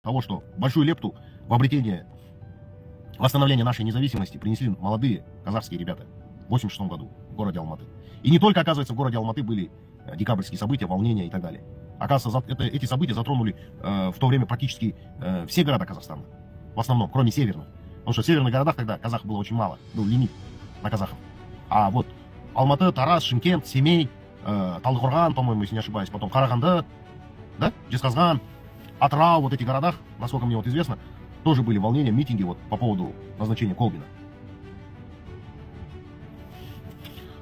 того, что большую лепту в обретение, восстановление нашей независимости принесли молодые казахские ребята в 86 году в городе Алматы. И не только, оказывается, в городе Алматы были декабрьские события, волнения и так далее. Оказывается, эти события затронули в то время практически все города Казахстана. В основном, кроме северных. Потому что в северных городах тогда казахов было очень мало. Был лимит на казахов. А вот Алматы, Тарас, Шымкент, Семей, Талдыкорган, по-моему, если не ошибаюсь, потом Караганды, да? Жезказган, Атырау, вот эти городах, насколько мне вот известно, тоже были волнения, митинги вот по поводу назначения Колбина.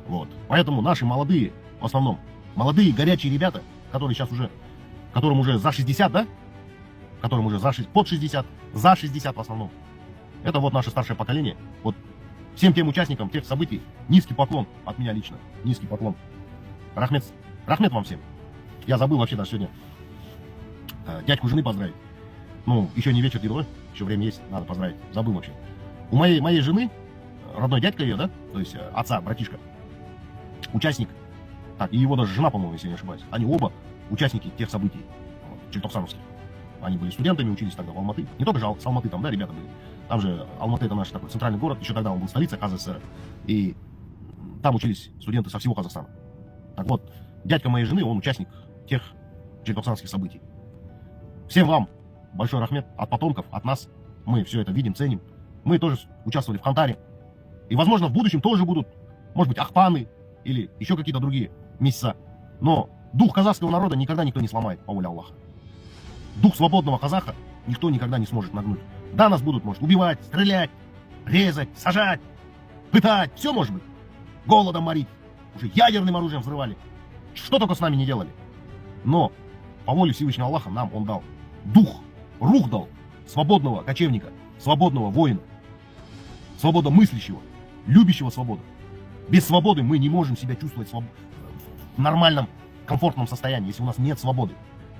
Вот. Поэтому наши молодые, в основном, молодые горячие ребята, которые сейчас уже, которым уже за 60, да? Которым уже под 60, за 60 в основном. Это вот наше старшее поколение. Вот всем тем участникам тех событий низкий поклон от меня лично. Низкий поклон. Рахмет вам всем. Я забыл вообще даже сегодня дядьку жены поздравить. Ну, еще не вечер деловой, еще время есть, надо поздравить. Забыл вообще. У моей жены, родной дядька ее, да, то есть отца, братишка, участник, так, и его даже жена, по-моему, если не ошибаюсь, они оба участники тех событий, желтоқсановских. Они были студентами, учились тогда в Алматы. Не только же с Алматы там, да, ребята были. Там же Алматы это наш такой центральный город, еще тогда он был столицей КЗСР. И там учились студенты со всего Казахстана. Так вот, дядька моей жены, он участник тех желтоқсановских событий. Всем вам большой рахмет от потомков, от нас. Мы все это видим, ценим. Мы тоже участвовали в Хантаре. И, возможно, в будущем тоже будут, может быть, Ахпаны или еще какие-то другие месяца. Но дух казахского народа никогда никто не сломает, по воле Аллаха. Дух свободного казаха никто никогда не сможет нагнуть. Да, нас будут, может, убивать, стрелять, резать, сажать, пытать. Все может быть. Голодом морить. Уже ядерным оружием взрывали. Что только с нами не делали. Но по воле Всевышнего Аллаха нам он дал дух, рух дал свободного кочевника, свободного воина, свободомыслящего, любящего свободу. Без свободы мы не можем себя чувствовать в нормальном, комфортном состоянии, если у нас нет свободы.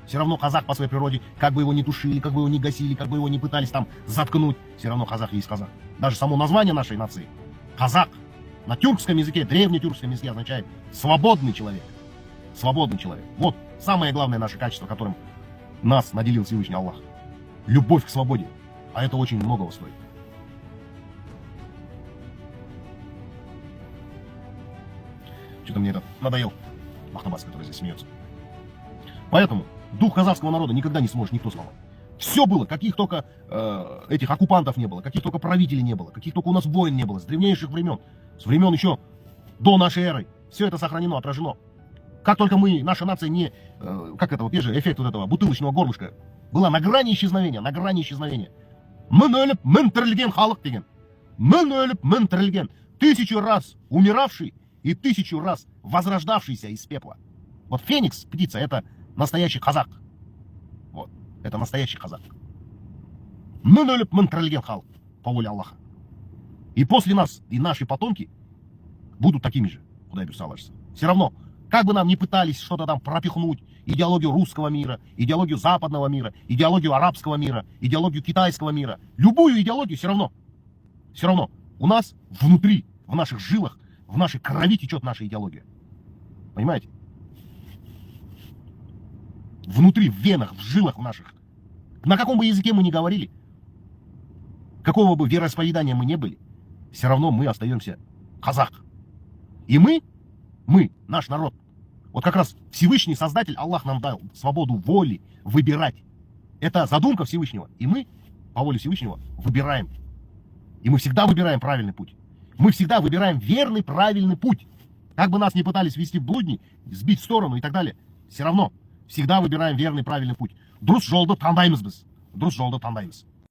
Все равно казах по своей природе, как бы его ни тушили, как бы его ни гасили, как бы его ни пытались там заткнуть, все равно казах есть казах. Даже само название нашей нации, казах, на тюркском языке, древнетюркском языке означает свободный человек. Свободный человек. Вот самое главное наше качество, которым нас наделил Всевышний Аллах. Любовь к свободе. А это очень многого стоит. Что-то мне это надоел. Махтабас, который здесь смеется. Поэтому дух казахского народа никогда не сможет никто сломать. Все было, каких только этих оккупантов не было, каких только правителей не было, каких только у нас войн не было, с древнейших времен, с времен еще до нашей эры. Все это сохранено, отражено. Как только мы, наша нация не, как это вот, есть же эффект вот этого бутылочного горлышка, была на грани исчезновения, на грани исчезновения. Мін өліп, мін тірілген халық деген. Мін өліп, мін тірілген. 1000 раз умиравший и 1000 раз возрождавшийся из пепла. Вот феникс, птица, это настоящий казак. Вот, это настоящий казак. Мін өліп, мін тірілген халық, по воле Аллаха. И после нас, и наши потомки будут такими же, Худай бұйырса Алла жазса. Все равно, как бы нам ни пытались что-то там пропихнуть, идеологию русского мира, идеологию западного мира, идеологию арабского мира, идеологию китайского мира, любую идеологию, все равно у нас внутри, в наших жилах, в нашей крови течет наша идеология. Понимаете? Внутри, в венах, в жилах в наших. На каком бы языке мы ни говорили, какого бы вероисповедания мы не были, все равно мы остаемся казах. И мы, наш народ, вот как раз Всевышний Создатель, Аллах нам дал свободу воли выбирать. Это задумка Всевышнего. И мы, по воле Всевышнего, выбираем. И мы всегда выбираем правильный путь. Мы всегда выбираем верный, правильный путь. Как бы нас ни пытались ввести в блудни, сбить в сторону и так далее, все равно всегда выбираем верный, правильный путь. Дұрыс жолды таңдаймыз біз. Дұрыс жолды таңдаймыз.